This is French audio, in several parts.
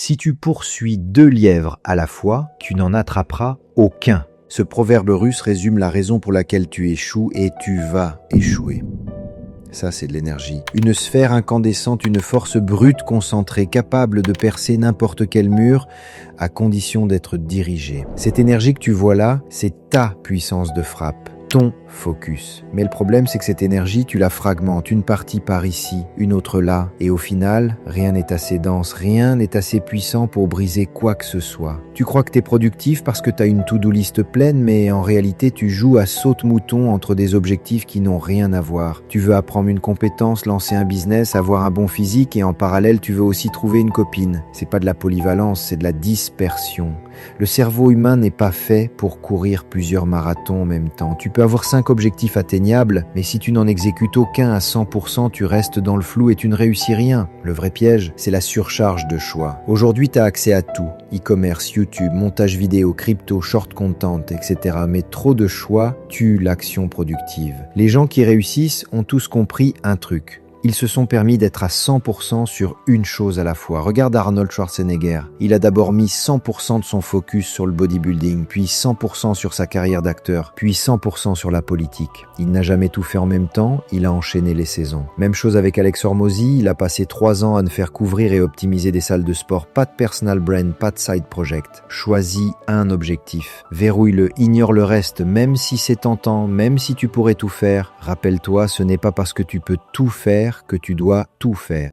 Si tu poursuis 2 lièvres à la fois, tu n'en attraperas aucun. Ce proverbe russe résume la raison pour laquelle tu échoues et tu vas échouer. Ça, c'est de l'énergie. Une sphère incandescente, une force brute concentrée, capable de percer n'importe quel mur, à condition d'être dirigée. Cette énergie que tu vois là, c'est ta puissance de frappe, ton focus. Mais le problème, c'est que cette énergie, tu la fragmentes, une partie par ici, une autre là, et au final, rien n'est assez dense, rien n'est assez puissant pour briser quoi que ce soit. Tu crois que t'es productif parce que t'as une to-do list pleine, mais en réalité, tu joues à saute-mouton entre des objectifs qui n'ont rien à voir. Tu veux apprendre une compétence, lancer un business, avoir un bon physique, et en parallèle, tu veux aussi trouver une copine. C'est pas de la polyvalence, c'est de la dispersion. Le cerveau humain n'est pas fait pour courir plusieurs marathons en même temps. Tu peux avoir 5 objectifs atteignables, mais si tu n'en exécutes aucun à 100%, tu restes dans le flou et tu ne réussis rien. Le vrai piège, c'est la surcharge de choix. Aujourd'hui, tu as accès à tout. E-commerce, YouTube, montage vidéo, crypto, short content, etc. Mais trop de choix tue l'action productive. Les gens qui réussissent ont tous compris un truc. Ils se sont permis d'être à 100% sur une chose à la fois. Regarde Arnold Schwarzenegger. Il a d'abord mis 100% de son focus sur le bodybuilding, puis 100% sur sa carrière d'acteur, puis 100% sur la politique. Il n'a jamais tout fait en même temps, il a enchaîné les saisons. Même chose avec Alex Hormozy, il a passé 3 ans à ne faire couvrir et optimiser des salles de sport. Pas de personal brand, pas de side project. Choisis un objectif. Verrouille-le, ignore le reste, même si c'est tentant, même si tu pourrais tout faire. Rappelle-toi, ce n'est pas parce que tu peux tout faire que tu dois tout faire.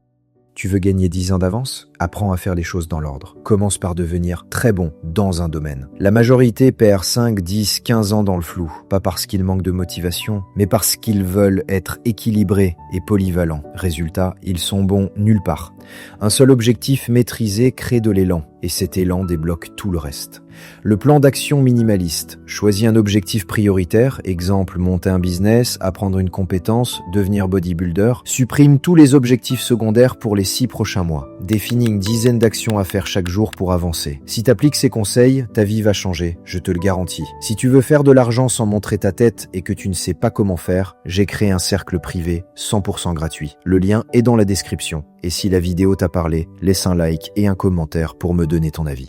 Tu veux gagner 10 ans d'avance? Apprends à faire les choses dans l'ordre. Commence par devenir très bon dans un domaine. La majorité perd 5, 10, 15 ans dans le flou. Pas parce qu'ils manquent de motivation, mais parce qu'ils veulent être équilibrés et polyvalents. Résultat, ils sont bons nulle part. Un seul objectif maîtrisé crée de l'élan, et cet élan débloque tout le reste. Le plan d'action minimaliste. Choisis un objectif prioritaire, exemple monter un business, apprendre une compétence, devenir bodybuilder. Supprime tous les objectifs secondaires pour les 6 prochains mois. Définis une dizaine d'actions à faire chaque jour pour avancer. Si tu appliques ces conseils, ta vie va changer, je te le garantis. Si tu veux faire de l'argent sans montrer ta tête et que tu ne sais pas comment faire, j'ai créé un cercle privé 100% gratuit. Le lien est dans la description. Et si la vidéo t'a parlé, laisse un like et un commentaire pour me donner ton avis.